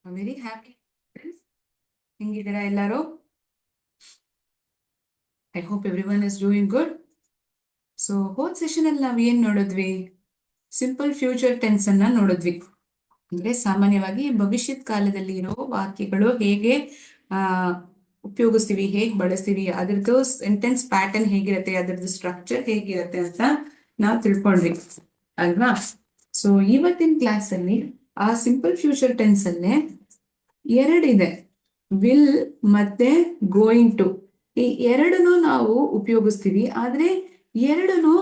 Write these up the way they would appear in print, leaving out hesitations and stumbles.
Very happy. ಹೆಂಗಿದ್ದೀರಾ ಎಲ್ಲರೂ? I hope everyone is doing good. So ಹೋದ್ session ಅಲ್ಲಿ ನಾವು ಏನ್ ನೋಡಿದ್ವಿ? ಸಿಂಪಲ್ ಫ್ಯೂಚರ್ ಟೆನ್ಸ್ ಅನ್ನ ನೋಡಿದ್ವಿ. ಅಂದ್ರೆ ಸಾಮಾನ್ಯವಾಗಿ ಭವಿಷ್ಯತ್ ಕಾಲದಲ್ಲಿ ಇರೋ ವಾಕ್ಯಗಳು ಹೇಗೆ ಆ ಉಪಯೋಗಿಸ್ತೀವಿ, ಹೇಗೆ ಬಳಸ್ತೀವಿ, ಅದ್ರದ್ದು ಸೆಂಟೆನ್ಸ್ ಪ್ಯಾಟರ್ನ್ ಹೇಗಿರುತ್ತೆ, ಅದ್ರದ್ದು ಸ್ಟ್ರಕ್ಚರ್ ಹೇಗಿರುತ್ತೆ ಅಂತ ನಾವು ತಿಳ್ಕೊಂಡ್ವಿ ಅಲ್ವಾ? ಸೊ ಇವತ್ತಿನ ಕ್ಲಾಸ್ ಅಲ್ಲಿ ಆ ಸಿಂಪಲ್ ಫ್ಯೂಚರ್ ಟೆನ್ಸ್ ಅಲ್ಲೇ ಎರಡಿದೆ, ವಿಲ್ ಮತ್ತೆ ಗೋಯಿಂಗ್ ಟು. ಈ ಎರಡನ್ನು ನಾವು ಉಪಯೋಗಿಸ್ತೀವಿ, ಆದ್ರೆ ಎರಡನ್ನು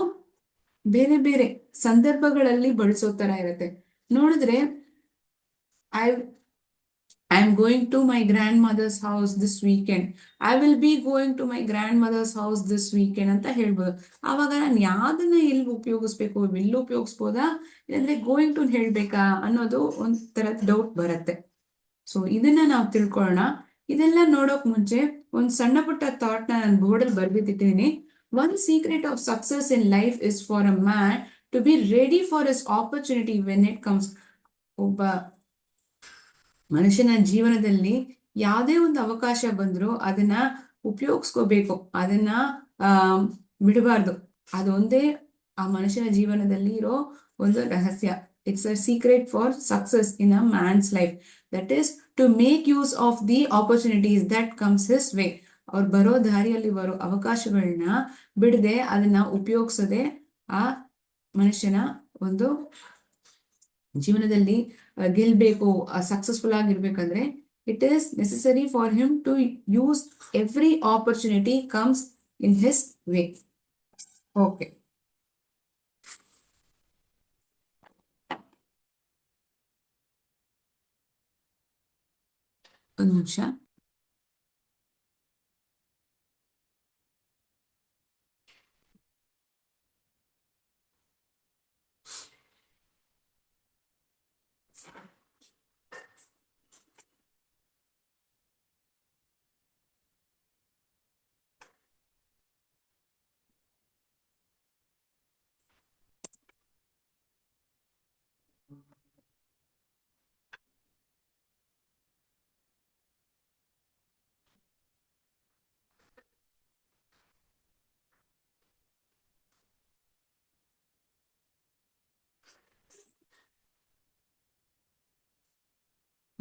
ಬೇರೆ ಬೇರೆ ಸಂದರ್ಭಗಳಲ್ಲಿ ಬಳಸೋ ತರ ಇರುತ್ತೆ. ನೋಡಿದ್ರೆ I am going to my grandmother's house this weekend. I will be going to my grandmother's house this weekend ಅಂತ ಹೇಳ್ಬೋದು. ಆವಾಗ ನಾನು ಯಾವ್ದನ್ನ ಎಲ್ಲಿ ಉಪಯೋಗಿಸ್ಬೇಕು? ವಿಲ್ ಉಪಯೋಗಿಸ್ಬೋದಾ, ಇಲ್ಲಾಂದ್ರೆ ಗೋಯಿಂಗ್ ಟು ಹೇಳ್ಬೇಕಾ ಅನ್ನೋದು ಒಂಥರ ಡೌಟ್ ಬರುತ್ತೆ. ಸೊ ಇದನ್ನ ನಾವು ತಿಳ್ಕೊಳ್ಳೋಣ. ಇದೆಲ್ಲ ನೋಡೋಕ್ ಮುಂಚೆ ಒಂದ್ ಸಣ್ಣ ಪುಟ್ಟ ಥಾಟ್ ನಾನು ಬೋರ್ಡಲ್ಲಿ ಬರ್ಬಿಟ್ಟಿದ್ದೀನಿ. One secret of success in life is for a man to be ready for his opportunity when it comes. ಒಬ್ಬ ಮನುಷ್ಯನ ಜೀವನದಲ್ಲಿ ಯಾವುದೇ ಒಂದು ಅವಕಾಶ ಬಂದ್ರು ಅದನ್ನ ಉಪಯೋಗಿಸ್ಕೋಬೇಕು, ಅದನ್ನ ಬಿಡಬಾರ್ದು. ಅದೊಂದೇ ಆ ಮನುಷ್ಯನ ಜೀವನದಲ್ಲಿ ಇರೋ ಒಂದು ರಹಸ್ಯ. It's a secret for success in a man's life. That is to make use of the opportunities that comes his way. ಅವ್ರು ಬರೋ ದಾರಿಯಲ್ಲಿ ಬರೋ ಅವಕಾಶಗಳನ್ನ ಬಿಡದೆ ಅದನ್ನ ಉಪಯೋಗಿಸದೆ ಆ ಮನುಷ್ಯನ ಒಂದು ಜೀವನದಲ್ಲಿ ಗೆಲ್ಬೇಕು, ಸಕ್ಸಸ್ಫುಲ್ ಆಗಿರ್ಬೇಕಂದ್ರೆ it is necessary for him to use every opportunity comes in his way. Okay, ಒಂದು ನಿಮಿಷ.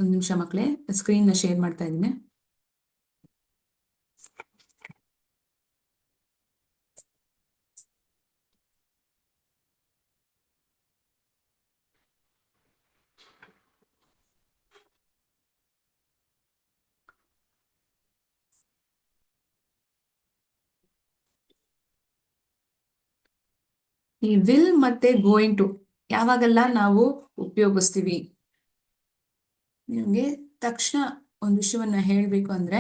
ಒಂದು ನಿಮಿಷ ಮಕ್ಕಳೇ, ಸ್ಕ್ರೀನ್ ಶೇರ್ ಮಾಡ್ತಾ ಇದ್ದೀನಿ. ಈ ವಿಲ್ ಮತ್ತೆ ಗೋಯಿಂಗ್ ಟು ಯಾವಾಗೆಲ್ಲ ನಾವು ಉಪಯೋಗಿಸ್ತೀವಿ? ನಿಮ್ಗೆ ತಕ್ಷಣ ಒಂದು ವಿಷಯವನ್ನ ಹೇಳ್ಬೇಕು ಅಂದ್ರೆ,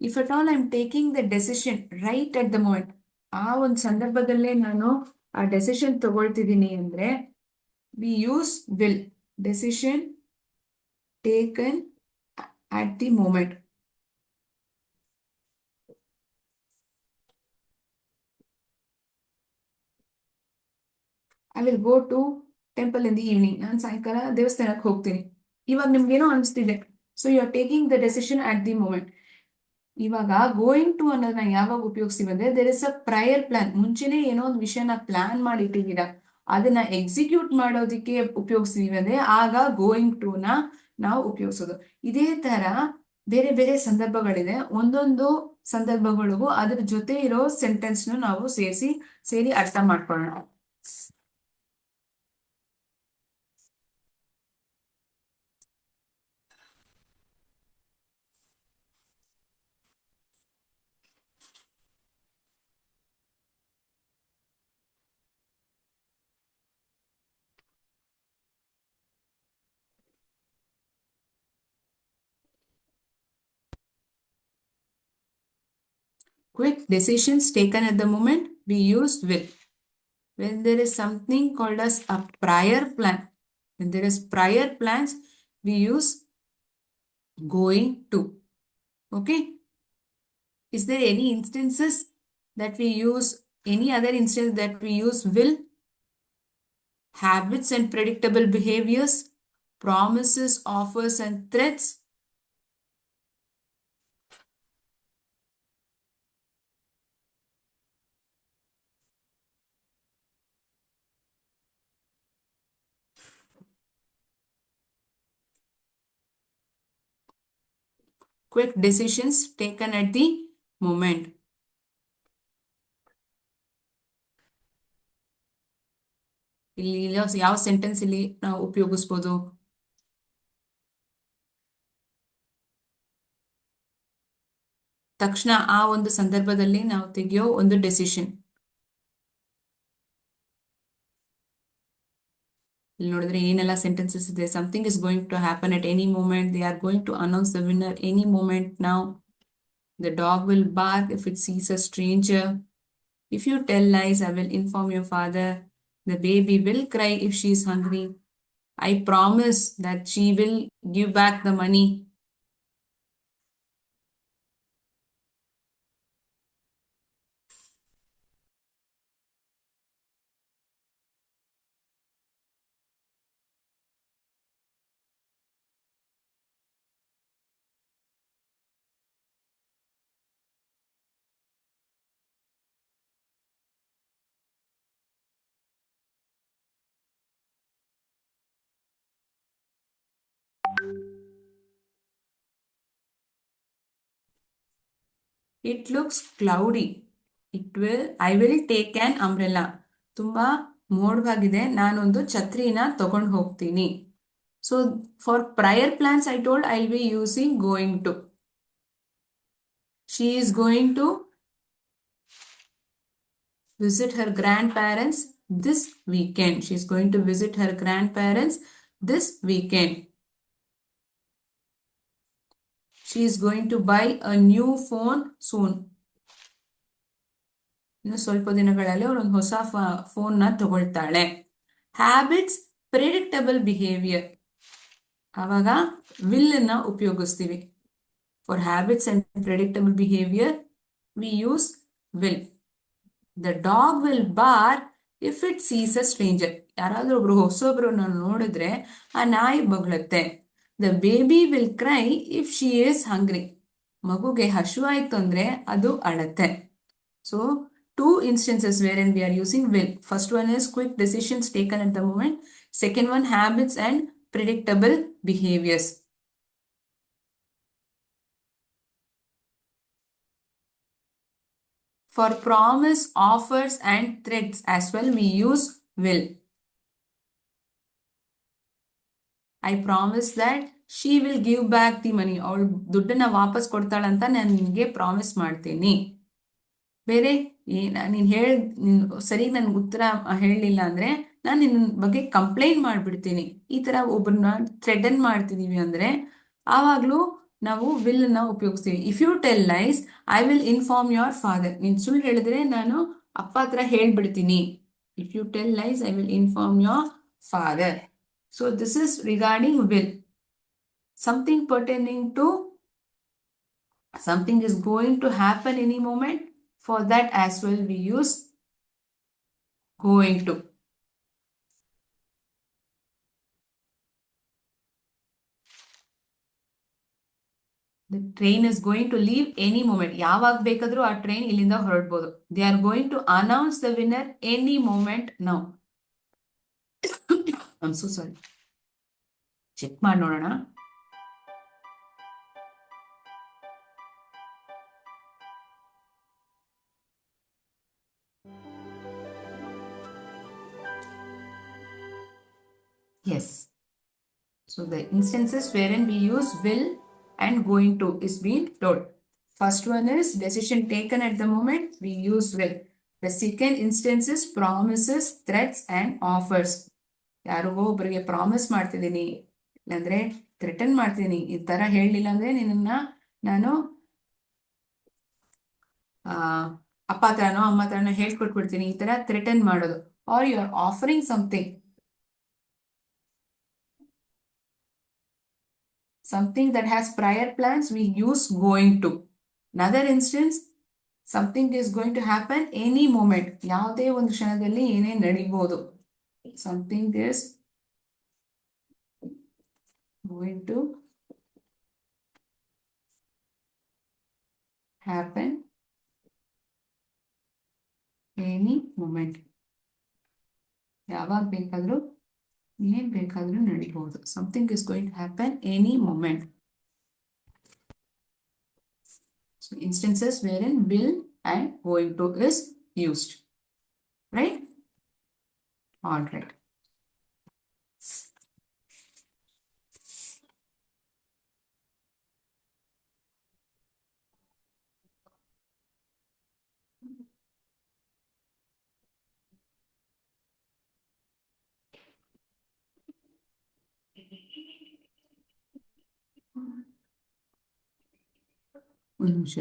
if at all I am taking the decision right at the moment, ಆ ಒಂದು ಸಂದರ್ಭದಲ್ಲೇ ನಾನು ಆ ಡೆಸಿಷನ್ ತಗೊಳ್ತಿದ್ದೀನಿ ಅಂದ್ರೆ we use will. Decision taken at the moment. I will go to temple in the evening. ನಾನು ಸಾಯಂಕಾಲ ದೇವಸ್ಥಾನಕ್ಕೆ ಹೋಗ್ತೀನಿ. ಇವಾಗ ನಿಮ್ಗೇನೋ ಅನಿಸ್ತಿದೆ, so you are taking the decision at the moment. ಇವಾಗ ಗೋಯಿಂಗ್ ಟು ಅನ್ನೋದನ್ನ ಯಾವಾಗ ಉಪಯೋಗಿಸ್ತೀವಿ ಅಂದ್ರೆ there is a prior plan. ಮುಂಚೆನೆ ಏನೋ ಒಂದು ವಿಷಯನ ಪ್ಲಾನ್ ಮಾಡಿ ಇಟ್ಟಿದ್ದೀರಾ, ಅದನ್ನ ಎಕ್ಸಿಕ್ಯೂಟ್ ಮಾಡೋದಕ್ಕೆ ಉಪಯೋಗಿಸ್ತೀವಿ ಅಂದ್ರೆ ಆಗ ಗೋಯಿಂಗ್ ಟು ನ ನಾವು ಉಪಯೋಗಿಸೋದು. ಇದೇ ತರ ಬೇರೆ ಬೇರೆ ಸಂದರ್ಭಗಳಿದೆ. ಒಂದೊಂದು ಸಂದರ್ಭಗಳಿಗೂ ಅದ್ರ ಜೊತೆ ಇರೋ ಸೆಂಟೆನ್ಸ್ ನಾವು ಸೇರಿ ಅರ್ಥ ಮಾಡ್ಕೊಳ್ಳೋಣ. Quick decisions taken at the moment, we use will. When there is something called as a prior plan, when there is prior plans, we use going to. Okay, is there any instances that we use, any other instance that we use will? Habits and predictable behaviors, promises, offers and threats. Quick decisions taken at the moment. ಇಲ್ಲಿ ಯಾವ sentence ಇಲ್ಲಿ ನಾವು ಉಪಯೋಗಿಸಬಹುದು? ತಕ್ಷಣ ಆ ಒಂದು ಸಂದರ್ಭದಲ್ಲಿ ನಾವು ತೆಗೆಯೋ ಒಂದು ಡೆಸಿಷನ್. ಇಲ್ಲಿ ನೋಡಿದ್ರೆ ಏನೆಲ್ಲ ಸೆಂಟೆನ್ಸಸ್ ಇದೆ. Something is going to happen at any moment. They are going to announce the winner any moment now. The dog will bark if it sees a stranger. If you tell lies, I will inform your father. The baby will cry if she is hungry. I promise that she will give back the money. It looks cloudy. I will take an umbrella. ತುಂಬಾ ಮೋಡವಾಗಿದೆ, ನಾನೊಂದು ಛತ್ರಿನ ತಗೊಂಡು ಹೋಗ್ತೀನಿ. So for prior plans I told I'll be using going to. She is going to visit her grandparents this weekend. She is going to visit her grandparents this weekend. She is going to buy a new phone soon. ಇನ್ನು ಸ್ವಲ್ಪ ದಿನಗಳಲ್ಲಿ ಅವಳು ಒಂದು ಹೊಸ phone ನ ತಗೊಳ್ತಾಳೆ. Habits, predictable behaviour. ಆವಾಗ will ನ ಉಪಯೋಗಿಸ್ತೀವಿ. For habits and predictable behaviour we use will. The dog will bark if it sees a stranger. ಯಾರಾದ್ರೂ ಒಬ್ರು ಹೊಸೊಬ್ರನ್ನ ನೋಡಿದ್ರೆ ಆ ನಾಯಿ ಬೊಗಳುತ್ತೆ. The baby will cry if she is hungry. ಮಗುಗೆ ಹಸಿವಾಯ್ತು ಅಂದ್ರೆ ಅದು ಅಳತ್ತೆ. So two instances wherein we are using will. First one is quick decisions taken at the moment. Second one, habits and predictable behaviors. For promise, offers and threats as well, we use will. I promise that she will give back the money. ಅವಳು ದುಡ್ಡನ್ನ ವಾಪಸ್ ಕೊಡ್ತಾಳಂತ ನಾನು ನಿನಗೆ promise ಮಾಡ್ತೀನಿ. ಬೇರೆ ನೀನು ಸರಿ ನನ್ಗೆ ಉತ್ತರ ಹೇಳಲಿಲ್ಲ ಅಂದ್ರೆ ನಾನು ನಿನ್ನ ಬಗ್ಗೆ ಕಂಪ್ಲೇಂಟ್ ಮಾಡ್ಬಿಡ್ತೀನಿ. ಈ ತರ ಒಬ್ಬರನ್ನ ಥ್ರೆಟನ್ ಮಾಡ್ತಿದೀವಿ ಅಂದ್ರೆ ಆವಾಗ್ಲೂ ನಾವು ವಿಲ್ ನ ಉಪಯೋಗಿಸ್ತೀವಿ. If you tell lies I will inform your father. ನೀನ್ ಸುಳ್ಳು ಹೇಳಿದ್ರೆ ನಾನು ಅಪ್ಪ ಹತ್ರ ಹೇಳ್ಬಿಡ್ತೀನಿ. If you tell lies I will inform your father. So this is regarding will. Something pertaining to something is going to happen any moment. For that as well we use going to. The train is going to leave any moment. ಯಾವಾಗ ಬೇಕಾದರೂ ಆ train ಇಲ್ಲಿಂದ ಹೊರಡಬಹುದು. They are going to announce the winner any moment now. I'm so sorry. Check ಮಾಡಿ ನೋಡೋಣ. Yes. So the instances wherein we use will and going to is being told. First one is decision taken at the moment, we use will. The second instance is promises, threats and offers. ಯಾರಿಗೋ ಒಬ್ಬರಿಗೆ promise ಮಾಡ್ತಿದ್ದೀನಿ, ಇಲ್ಲಾಂದ್ರೆ threaten ಮಾಡ್ತೀನಿ. ಈ ತರ ಹೇಳಲಿಲ್ಲ ಅಂದ್ರೆ ನಿನ್ನ ನಾನು ಅಪ್ಪ ಹತ್ರನೋ ಅಮ್ಮ ಹತ್ರನೋ ಹೇಳ್ಕೊಟ್ಬಿಡ್ತೀನಿ. ಈ ತರ ಥ್ರೆಟನ್ ಮಾಡೋದು. Are you are offering something. Something that has prior plans, we use going to. Another instance, something is going to happen any moment. ಯಾವುದೇ ಒಂದು ಕ್ಷಣದಲ್ಲಿ ಏನೇ ನಡೀಬಹುದು. Something is going to happen any moment. ಯಾವಾಗ ಬೇಕಾದರೂ ಏನ್ ಬೇಕಾದರೂ ನಡೀಬಹುದು. Something is going to happen any moment. So instances wherein will and going to is used. Right? All right. ಒಂದು ನಿಮಿಷ.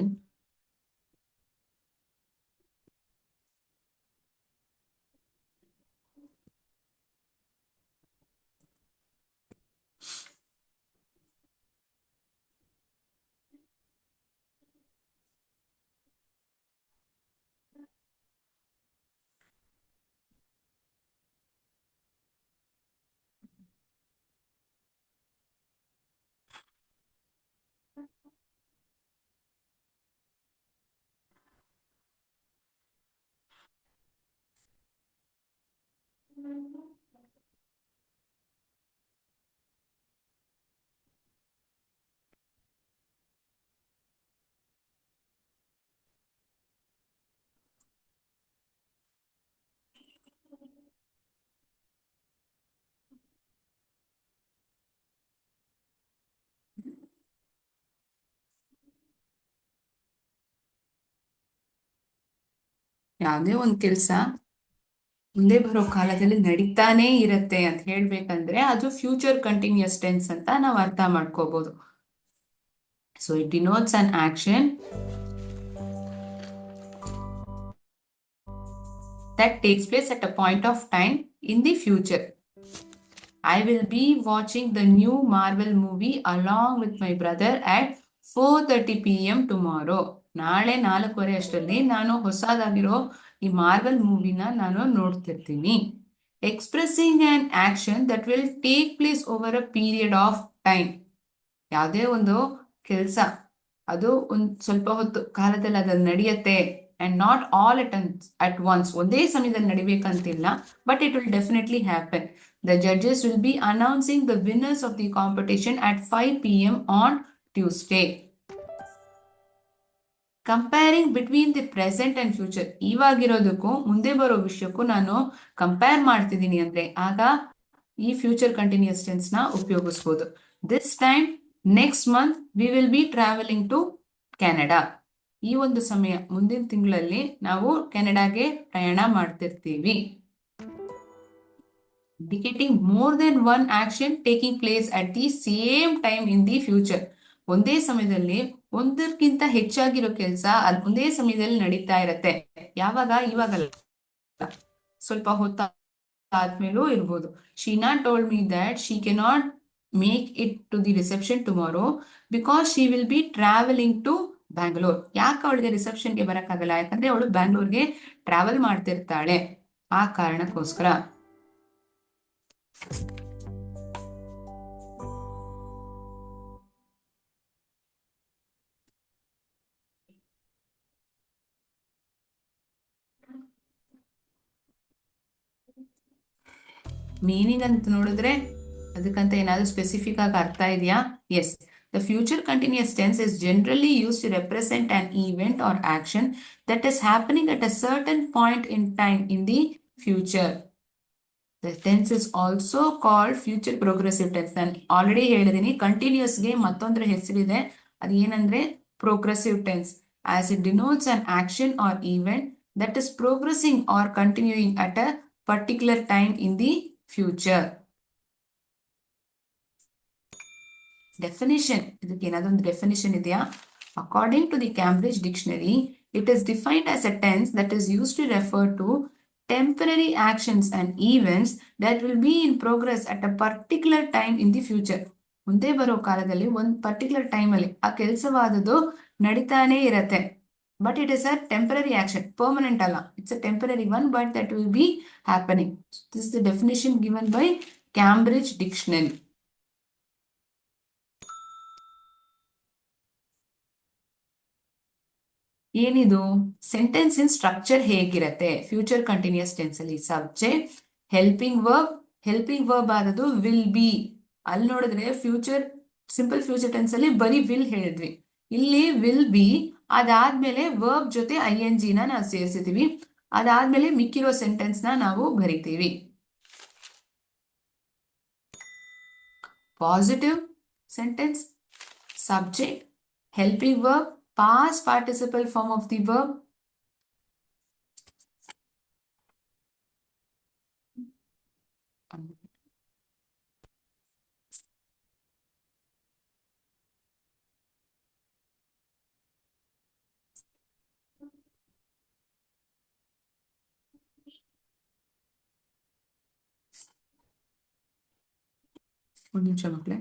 ಯಾವುದೇ ಒಂದು ಕೆಲಸ ಮುಂದೆ ಬರೋ ಕಾಲದಲ್ಲಿ ನಡೀತಾನೆ ಇರತ್ತೆ ಅಂತ ಹೇಳ್ಬೇಕಂದ್ರೆ ಅದು ಫ್ಯೂಚರ್ ಕಂಟಿನ್ಯೂಸ್ ಟೆನ್ಸ್ ಅಂತ ನಾವು ಅರ್ಥ ಮಾಡ್ಕೋಬಹುದು. So it denotes an action that takes place at a point of time in the future. I will be watching the new Marvel movie along with my brother at 4:30 p.m. tomorrow. ನಾಳೆ 4:15 ಅಷ್ಟರಲ್ಲಿ ನಾನು ಹೊಸದಾಗಿರೋ ಈ Marvel ಮೂವಿನ ನಾನು ನೋಡ್ತಿರ್ತೀನಿ. Expressing on action that will take place over a period of time. ಯಾವುದೇ ಒಂದು ಕೆಲಸ ಅದು ಒಂದು ಸ್ವಲ್ಪ ಹೊತ್ತು ಕಾಲದಲ್ಲಿ ಅದು ನಡೆಯುತ್ತೆ and not all at once. ಒಂದೇ ಸಮಯದಲ್ಲಿ ನಡಿಬೇಕಂತಿಲ್ಲ, but it will definitely happen. The judges will be announcing the winners of the competition at 5 p.m. on Tuesday. Comparing between the present and future. ಇವಾಗಿರೋದಕ್ಕೂ ಮುಂದೆ ಬರೋ ವಿಷಯಕ್ಕೂ ನಾನು ಕಂಪೇರ್ ಮಾಡ್ತಿದ್ದೀನಿ ಅಂದ್ರೆ ಆಗ ಈ ಫ್ಯೂಚರ್ ಕಂಟಿನ್ಯೂಸ್ ಟೆನ್ಸ್ ನ ಉಪಯೋಗಿಸಬಹುದು. This time next month we will be traveling to Canada. ಈ ಒಂದು ಸಮಯ ಮುಂದಿನ ತಿಂಗಳಲ್ಲಿ ನಾವು ಕೆನಡಾಗೆ ಪ್ರಯಾಣ ಮಾಡ್ತಿರ್ತೀವಿ. Indicating more than one action taking place at the same time in the future. ಒಂದೇ ಸಮಯದಲ್ಲಿ ಒಂದಕ್ಕಿಂತ ಹೆಚ್ಚಾಗಿರೋ ಕೆಲಸ ಅಲ್ಲಿ ಒಂದೇ ಸಮಯದಲ್ಲಿ ನಡೀತಾ ಇರತ್ತೆ. ಯಾವಾಗ? ಇವಾಗಲ್ಲ, ಸ್ವಲ್ಪ ಹೊತ್ತಾದ್ಮೇಲೂ ಇರ್ಬೋದು. Sheena told me that she cannot make it to the reception tomorrow because she will be traveling to Bangalore. ಯಾಕೆ ಅವಳಿಗೆ ರಿಸೆಪ್ಷನ್ಗೆ ಬರಕ್ಕಾಗಲ್ಲ? ಯಾಕಂದ್ರೆ ಅವಳು ಬ್ಯಾಂಗ್ಳೂರ್ಗೆ ಟ್ರಾವೆಲ್ ಮಾಡ್ತಿರ್ತಾಳೆ. ಆ ಕಾರಣಕ್ಕೋಸ್ಕರ. ಮೀನಿಂಗ್ ಅಂತ ನೋಡಿದ್ರೆ ಅದಕ್ಕಂತ ಏನಾದ್ರು ಸ್ಪೆಸಿಫಿಕ್ ಆಗಿ ಅರ್ಥ ಇದೆಯಾ? S. The future continuous tense is generally used to represent an event or action that is happening at a certain point in time in the future. The tense is also called future progressive tense. ನಾನು already ಹೇಳಿದ್ದೀನಿ, ಕಂಟಿನ್ಯೂಸ್ಗೆ ಮತ್ತೊಂದರ ಹೆಸರಿದೆ, ಅದು ಏನಂದ್ರೆ progressive tense, as it denotes an action or event that is progressing or continuing at a particular time in the future. Definition. ಇದಕ್ಕೆ ಏನಾದರೂ ಒಂದು definition ಇದೆಯಾ? According to the Cambridge Dictionary, it is defined as a tense that is used to refer to temporary actions and events that will be in progress at a particular time in the future. ಮುಂದೆ ಬರೋ ಕಾಲದಲ್ಲಿ ಒಂದು particular time ಅಲ್ಲಿ ಆ ಕೆಲಸವಾದದ್ದು ನಡೀತಾನೆ ಇರತ್ತೆ. But it is a temporary action, permanent ಅಲ್ಲ. It's a temporary one, but that will be happening. This is the definition given by Cambridge Dictionary. ಏನಿದು ಸೆಂಟೆನ್ಸ್ ಇನ್ ಸ್ಟ್ರಕ್ಚರ್ ಹೇಗಿರತ್ತೆ ಫ್ಯೂಚರ್ ಕಂಟಿನ್ಯೂಸ್ ಟೆನ್ಸ್ ಅಲ್ಲಿ? Subject, helping verb ಆದದ್ದು will be. ಅಲ್ಲಿ ನೋಡಿದ್ರೆ future simple future tense ಅಲ್ಲಿ ಬರೀ will ಹೇಳಿದ್ವಿ. ಇಲ್ಲಿ ವಿಲ್ ಬಿ ಅದಾದ್ಮೇಲೆ ವರ್ಬ್ ಜೊತೆ ING ನ ನಾವು ಸೇರಿಸಿದೀವಿ. ಅದಾದ್ಮೇಲೆ ಮಿಕ್ಕಿರೋ ಸೆಂಟೆನ್ಸ್ ನ ನಾವು ಬರಿತೀವಿ. Positive sentence, subject, helping verb, past participle form of the verb. ಒಂದು ನಿಮಿಷ ಮಕ್ಕಳೇ.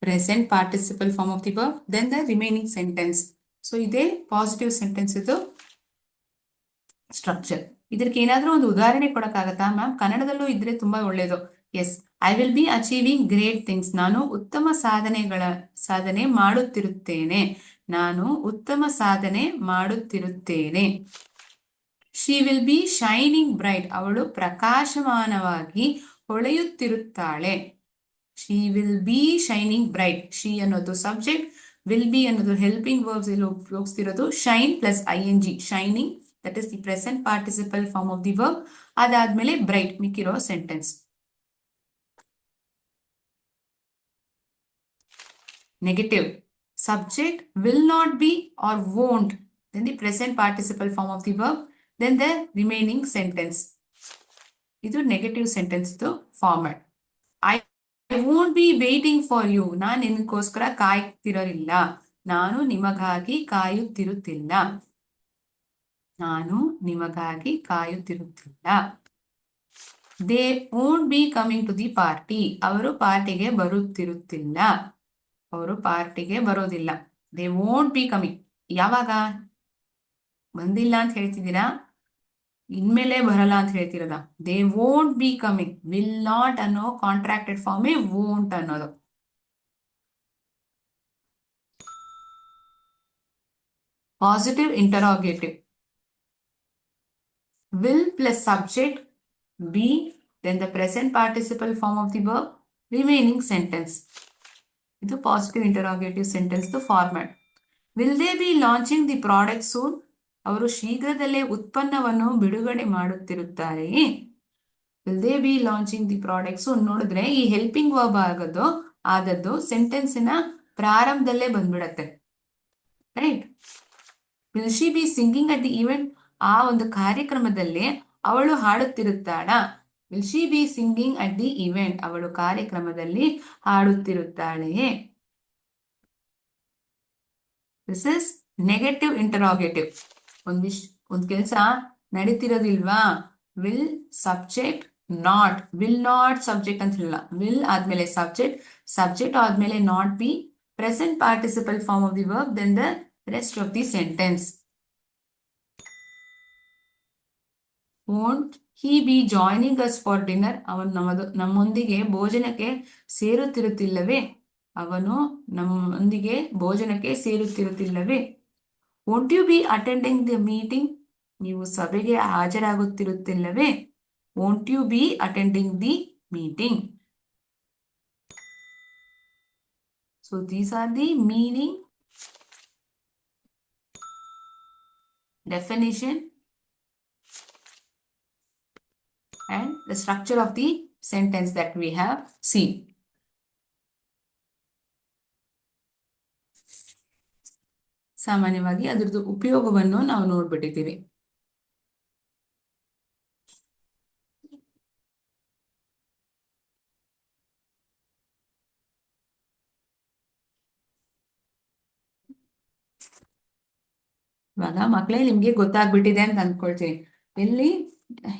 Present participle form of the verb, then the remaining sentence. So ಇದೇ ಪಾಸಿಟಿವ್ ಸೆಂಟೆನ್ಸ್ ಇದು ಸ್ಟ್ರಕ್ಚರ್. ಇದಕ್ಕೆ ಏನಾದ್ರೂ ಒಂದು ಉದಾಹರಣೆ ಕೊಡಕ್ಕಾಗತ್ತಾ ಮ್ಯಾಮ್? ಕನ್ನಡದಲ್ಲೂ ಇದ್ರೆ ತುಂಬಾ ಒಳ್ಳೇದು. Yes, I will be achieving great things. ನಾನು ಉತ್ತಮ ಸಾಧನೆ ಮಾಡುತ್ತಿರುತ್ತೇನೆ. ನಾನು ಉತ್ತಮ ಸಾಧನೆ ಮಾಡುತ್ತಿರುತ್ತೇನೆ. She will be shining bright. ಅವಳು ಪ್ರಕಾಶಮಾನವಾಗಿ ಹೊಳೆಯುತ್ತಿರುತ್ತಾಳೆ. She will be shining bright. She ಅನ್ನೋದು ಸಬ್ಜೆಕ್ಟ್, ವಿಲ್ ಬಿ ಅನ್ನೋದು ಹೆಲ್ಪಿಂಗ್ ವರ್ಬ್ಸ್ ಇಲ್ಲಿ ಉಪಯೋಗಿಸ್ತಿರೋದು. Shine plus ING, shining, that is the present participle form of the verb. ಅದಾದ್ಮೇಲೆ ಬ್ರೈಟ್, ಮಿಕ್ಕಿರೋ sentence. Negative subject, will not be or won't, then the present participle form of the verb, then the remaining sentence. ಇದು negative sentence format. I won't be waiting for you. ನಾನು ನಿನಗೋಸ್ಕರ ಕಾಯ್ತಿರಲಿಲ್ಲ. ನಾನು ನಿಮಗಾಗಿ ಕಾಯುತ್ತಿರುತ್ತಿಲ್ಲ. ನಾನು ನಿಮಗಾಗಿ ಕಾಯುತ್ತಿರುತ್ತಿಲ್ಲ. They won't be coming to the party. ಅವರು ಪಾರ್ಟಿಗೆ ಬರುತ್ತಿರುತ್ತಿಲ್ಲ. ಅವರು ಪಾರ್ಟಿಗೆ ಬರೋದಿಲ್ಲ. They won't be coming. ಯಾವಾಗ ಬಂದಿಲ್ಲ ಅಂತ ಹೇಳ್ತಿದ್ದೀರಾ? ಇನ್ಮೇಲೆ ಬರಲ್ಲ ಅಂತ ಹೇಳ್ತಿರೋದ? They won't be coming. will not ಅನ್ನೋ ಕಾಂಟ್ರಾಕ್ಟೆಡ್ ಫಾರ್ಮೇ won't ಅನ್ನೋದು. Positive interrogative, will plus subject be, then the present participle form of the verb, remaining sentence. ಇದು positive interrogative sentence format. Will they be launching the product soon. ಅವರು ಶೀಘ್ರದಲ್ಲೇ ಉತ್ಪನ್ನವನ್ನು ಬಿಡುಗಡೆ ಮಾಡುತ್ತಿರುತ್ತಾರೆಯೇ? Will they be launching the product soon ನೋಡಿದ್ರೆ ಈ helping verb ಆದದ್ದು ಸೆಂಟೆನ್ಸಿನ ಪ್ರಾರಂಭದಲ್ಲೇ ಬಂದ್ಬಿಡತ್ತೆ, right? Will she be singing at the event. ಆ ಒಂದು ಕಾರ್ಯಕ್ರಮದಲ್ಲಿ ಅವಳು ಹಾಡುತ್ತಿರುತ್ತಾಳ. Will she be singing at the event. ಅವಳು ಕಾರ್ಯಕ್ರಮದಲ್ಲಿ ಹಾಡುತ್ತಿರುತ್ತಾಳೆಯೇ? This is negative interrogative. ಒಂದು ಕೆಲಸ ನಡೀತಿರೋದಿಲ್ವಾ? Will subject not, will not subject ಅಂತ ಹೇಳಲ್ಲ. ವಿಲ್ ಆದ್ಮೇಲೆ ಸಬ್ಜೆಕ್ಟ್ ಆದ್ಮೇಲೆ not be, present participle form of the verb, then the rest of the sentence. won't he be joining us for dinner. ಅವನು ನಮ್ಮೊಂದಿಗೆ ಭೋಜನಕ್ಕೆ ಸೇರುತ್ತಿರುತ್ತಿಲ್ಲವೇ? ಅವನು ನಮ್ಮೊಂದಿಗೆ ಭೋಜನಕ್ಕೆ ಸೇರುತ್ತಿರುತ್ತಿಲ್ಲವೇ? won't you be attending the meeting. ನೀವು ಸಭೆಗೆ ಹಾಜರಾಗುತ್ತಿರುತ್ತಿಲ್ಲವೇ? won't you be attending the meeting. So these are the meaning, definition, and the structure of the sentence that we have seen. ಸಾಮಾನ್ಯವಾಗಿ ಅದರದ್ದು ಉಪಯೋಗವನ್ನು ನಾವು ನೋಡ್ಬಿಟ್ಟಿದ್ದೀವಿ. ಇವಾಗ ಮಕ್ಕಳೇ ನಿಮ್ಗೆ ಗೊತ್ತಾಗ್ಬಿಟ್ಟಿದೆ ಅಂತ ಅಂದ್ಕೊಳ್ತೀನಿ. ಇಲ್ಲಿ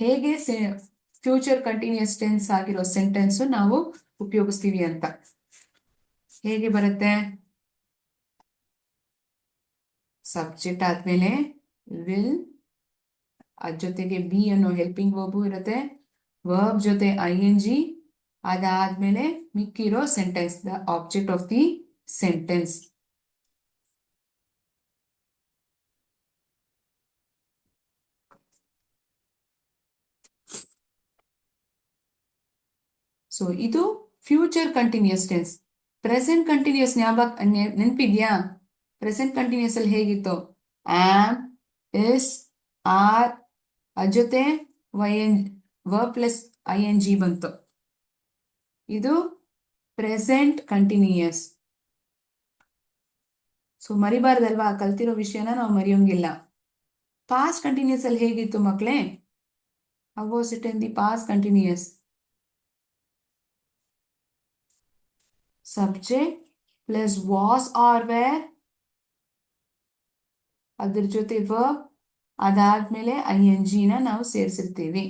ಹೇಗೆ ಫ್ಯೂಚರ್ ಕಂಟಿನ್ಯೂಸ್ ಟೆನ್ಸ್ ಆಗಿರೋ ಸೆಂಟೆನ್ಸ್ ನಾವು ಉಪಯೋಗಿಸ್ತೀವಿ ಅಂತ. ಹೇಗೆ ಬರುತ್ತೆ? ಸಬ್ಜೆಕ್ಟ್ ಆದ್ಮೇಲೆ ವಿಲ್, ಅದ್ ಜೊತೆಗೆ ಬಿ ಅನ್ನೋ ಹೆಲ್ಪಿಂಗ್ ವರ್ಬ್ ಇರುತ್ತೆ, ವರ್ಬ್ ಜೊತೆ ING, ಅದಾದ್ಮೇಲೆ ಮಿಕ್ಕಿರೋ sentence, the object of the sentence. So ಇದು future continuous tense. Present continuous ನೆನಪಿದ್ಯಾ? ಪ್ರೆಸೆಂಟ್ ಕಂಟಿನ್ಯೂಸ್ ಅಲ್ಲಿ ಹೇಗಿತ್ತು? ಆಮ್, ಇಸ್, ಆರ್, ಅದ್ ಜೊತೆ ವರ್ಬ್ ಪ್ಲಸ್ ING ಬಂತು. ಇದು ಪ್ರೆಸೆಂಟ್ ಕಂಟಿನ್ಯೂಸ್. ಸೊ ಮರಿಬಾರ್ದಲ್ವಾ? ಕಲ್ತಿರೋ ವಿಷಯನ ನಾವು ಮರೆಯೋಂಗಿಲ್ಲ. ಪಾಸ್ಟ್ ಕಂಟಿನ್ಯೂಸ್ ಅಲ್ಲಿ ಹೇಗಿತ್ತು ಮಕ್ಕಳೇ? How was it in the past continuous? Subject plus was or were, ಅದ್ರ ಜೊತೆ ವರ್ಬ್, ಅದಾದ್ಮೇಲೆ ING ನ ನಾವು ಸೇರಿಸಿರ್ತೀವಿ.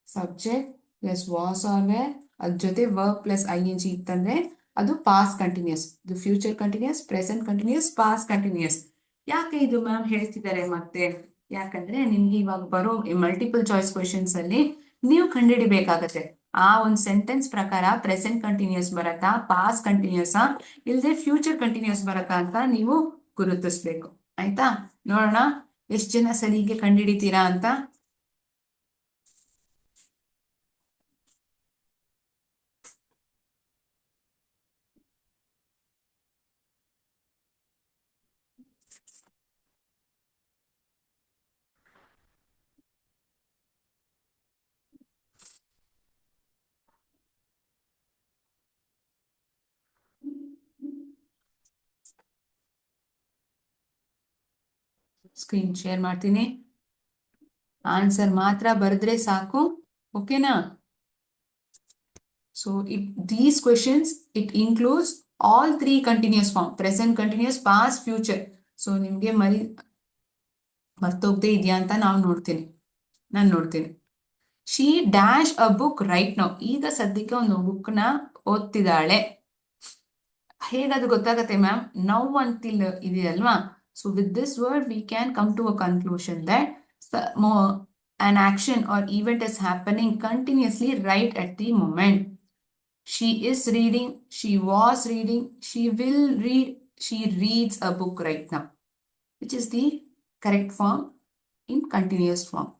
Subject plus was or were, ಅದ್ರ ಜೊತೆ ವರ್ಬ್ ಪ್ಲಸ್ ING ಇತ್ತಂದ್ರೆ ಅದು ಪಾಸ್ಟ್ ಕಂಟಿನ್ಯೂಸ್. ಇದು future continuous, present continuous, past continuous. ಯಾಕೆ ಇದು ಮ್ಯಾಮ್ ಹೇಳ್ತಿದ್ದಾರೆ ಮತ್ತೆ? ಯಾಕಂದ್ರೆ ನಿಮ್ಗೆ ಇವಾಗ ಬರೋ ಮಲ್ಟಿಪಲ್ ಚಾಯ್ಸ್ ಕ್ವೆಶನ್ಸ್ ಅಲ್ಲಿ ನೀವು ಕಂಡುಹಿಡಿಬೇಕಾಗತ್ತೆ. ಆ ಒಂದು ಸೆಂಟೆನ್ಸ್ ಪ್ರಕಾರ ಪ್ರೆಸೆಂಟ್ ಕಂಟಿನ್ಯೂಸ್ ಬರತ್ತಾ, ಪಾಸ್ಟ್ ಕಂಟಿನ್ಯೂಸ್ ಇಲ್ಲದೆ ಫ್ಯೂಚರ್ ಕಂಟಿನ್ಯೂಸ್ ಬರತ್ತಾ ಅಂತ ನೀವು ಗುರುತಿಸ್ಬೇಕು. ಆಯ್ತಾ? ನೋಡೋಣ ಎಷ್ಟು ಜನ ಸರಿಗೆ ಕಂಡುಹಿಡಿತೀರಾ ಅಂತ. ಸ್ಕ್ರೀನ್ ಶೇರ್ ಮಾಡ್ತೀನಿ. ಆನ್ಸರ್ ಮಾತ್ರ ಬರೆದ್ರೆ ಸಾಕು, ಓಕೆನಾ? So these questions it includes all three continuous form: present continuous, past, future. So ನಿಮ್ಗೆ ಮರ್ತೋಗ್ದೇ ಇದೆಯಾ ಅಂತ ನಾನು ನೋಡ್ತೀನಿ. She dash a book right now. ಈಗ ಸದ್ಯಕ್ಕೆ ಒಂದು ಬುಕ್ ನ ಓದ್ತಿದ್ದಾಳೆ. ಹೇಗದು ಗೊತ್ತಾಗತ್ತೆ ಮ್ಯಾಮ್? ನೌ ಅಂತಿಲ್ ಇದೆಯಲ್ವಾ? So with this word we can come to a conclusion that an action or event is happening continuously right at the moment. She is reading, she was reading, she will read, she reads a book right now, which is the correct form in continuous form.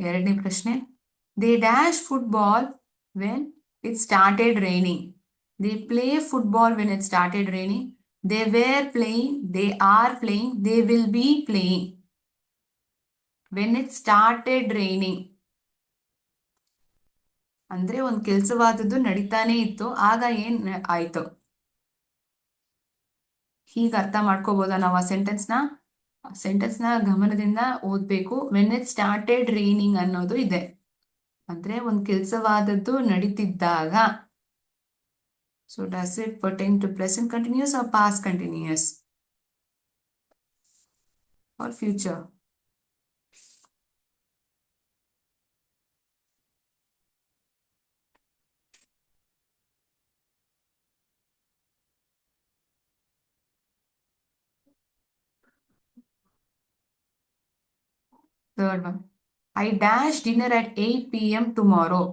ಎರಡನೇ ಪ್ರಶ್ನೆ, they dash football when it started raining. They play football when it started raining. They were playing, they are playing, they will be playing. When it started raining ಅಂದ್ರೆ ಒಂದು ಕೆಲಸವಾದದ್ದು ನಡೀತಾನೆ ಇತ್ತು, ಆಗ ಏನ್ ಆಯ್ತು? ಹೀಗೆ ಅರ್ಥ ಮಾಡ್ಕೋಬೋದಾ ನಾವು ಆ ಸೆಂಟೆನ್ಸ್ ನ ಗಮನದಿಂದ ಓದ್ಬೇಕು. ವೆನ್ ಇಟ್ ಸ್ಟಾರ್ಟೆಡ್ ರೈನಿಂಗ್ ಅನ್ನೋದು ಇದೆ. ಅಂದ್ರೆ ಒಂದು ಕೆಲಸವಾದದ್ದು ನಡೀತಿದ್ದಾಗ. So does it pertain to present continuous or past continuous or future? Third one. I dash dinner at 8 p.m. tomorrow.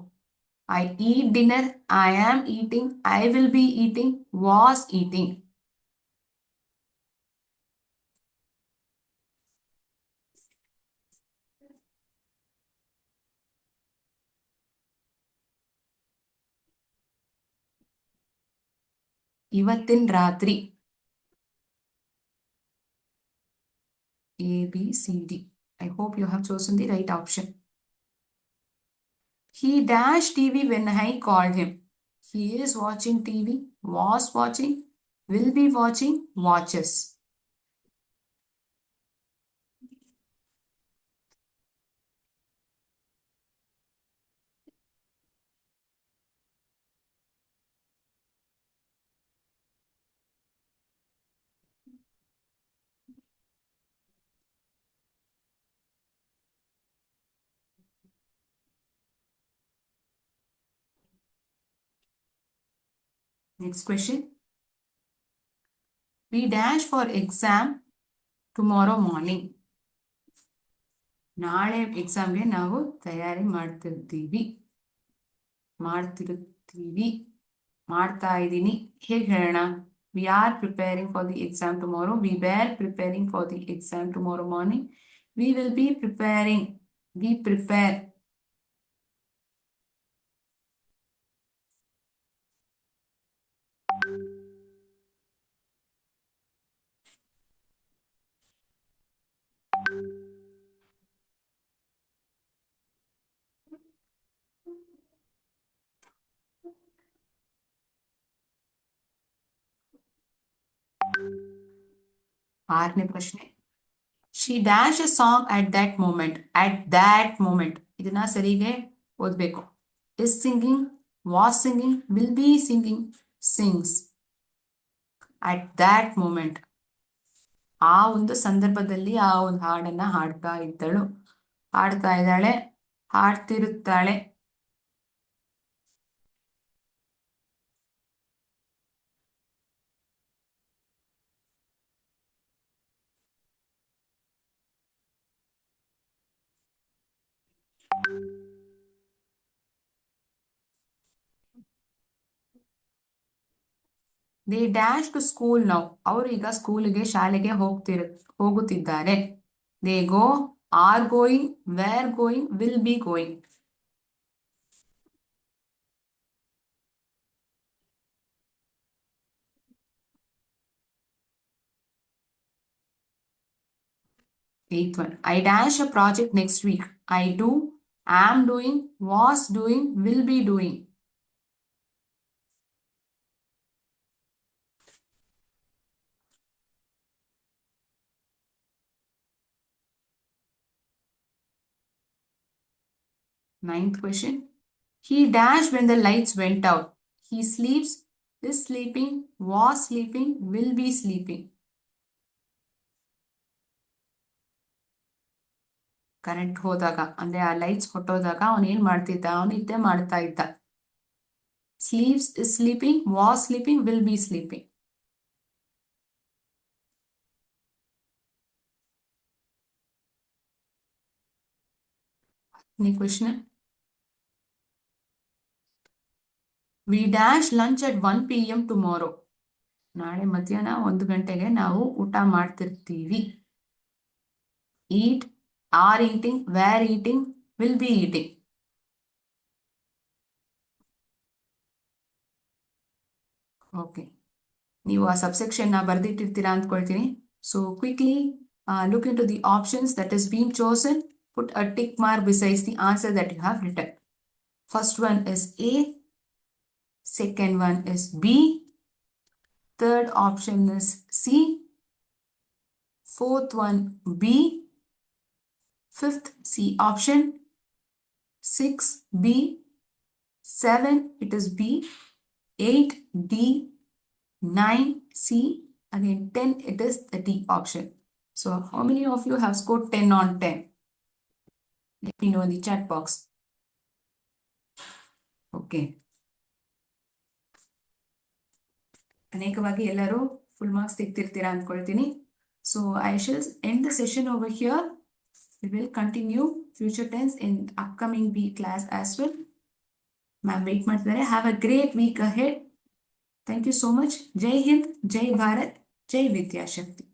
I eat dinner. I am eating. I will be eating. Was eating. ಇವತ್ತಿನ ರಾತ್ರಿ. A, B, C, D. I hope you have chosen the right option. He dashed TV when I called him. He is watching TV, was watching, will be watching, watches. Next question. We dash for exam tomorrow morning. ನಾಳೆ ಎಕ್ಸಾಮ್ಗೆ ನಾವು ತಯಾರಿ ಮಾಡ್ತಾ ಇದ್ದೀನಿ ಹೇಗೆ ಹೇಳೋಣ? We are preparing for the exam tomorrow. We were preparing for the exam tomorrow morning. We will be preparing. We prepare. ಆರನೇ ಪ್ರಶ್ನೆ. She dash a song at that moment. At that moment. ಇದನ್ನ ಸರಿಗೆ ಓದ್ಬೇಕು. Is singing, was singing, will be singing, sings. At that moment. ಆ ಒಂದು ಸಂದರ್ಭದಲ್ಲಿ ಆ ಒಂದು ಹಾಡನ್ನ ಹಾಡ್ತಾ ಇದ್ದಾಳೆ, ಹಾಡ್ತಿರುತ್ತಾಳೆ. They dash to school now. ಅವರು ಈಗ ಶಾಲೆಗೆ ಹೋಗುತ್ತಿದ್ದಾರೆ. They go, are going, were going, will be going. Eighth one. I dash a project next week. I do, am doing, was doing, will be doing. Ninth question. He dashed when the lights went out. He sleeps, is sleeping, was sleeping, will be sleeping. Current ಹೋದಾಗ ಅಂದ್ರೆ ಆ lights ಹೊಟ್ಟೋದಾಗ ಅವನು ಏನ್ ಮಾಡ್ತಿದ್ದ? ಅವನು ನಿದ್ದೆ ಮಾಡ್ತಾ ಇದ್ದ. Sleeps, is sleeping, was sleeping, will be sleeping. Any question? We dash lunch at 1 p.m. tomorrow. ನಾಳೆ ಮಧ್ಯಾಹ್ನ 1 ಗಂಟೆಗೆ ನಾವು ಊಟ ಮಾಡ್ತಿರ್ತೀವಿ. Eat, are eating, were eating, will be eating. Okay. ನೀವು ಆ ಸಬ್ಸೆಕ್ಷನ್ ಬರೆದಿಟ್ಟಿರ್ತೀರಾ ಅಂದ್ಕೊಳ್ತೀನಿ. So quickly look into the options that is being chosen. Put a tick mark besides the answer that you have written. First one is A. Second one is B. Third option is C. Fourth one B. Fifth C option. 6 B, 7 it is B, 8 D, 9 C, again 10 it is the D option. So how many of you have scored 10 on 10? Let me know in the chat box. Okay. ಅನೇಕವಾಗಿ ಎಲ್ಲರೂ full marks ತೆಗ್ತಿರ್ತೀರಾ ಅಂದ್ಕೊಳ್ತೀನಿ. So I shall end the session over here. We will continue future tense in upcoming B class as well. Ma'am wait ಮಾಡ್ತಿದ್ದಾರೆ. Have a great week ahead. Thank you so much. Jai Hind, Jai Bharat, Jai Vidya Shakti.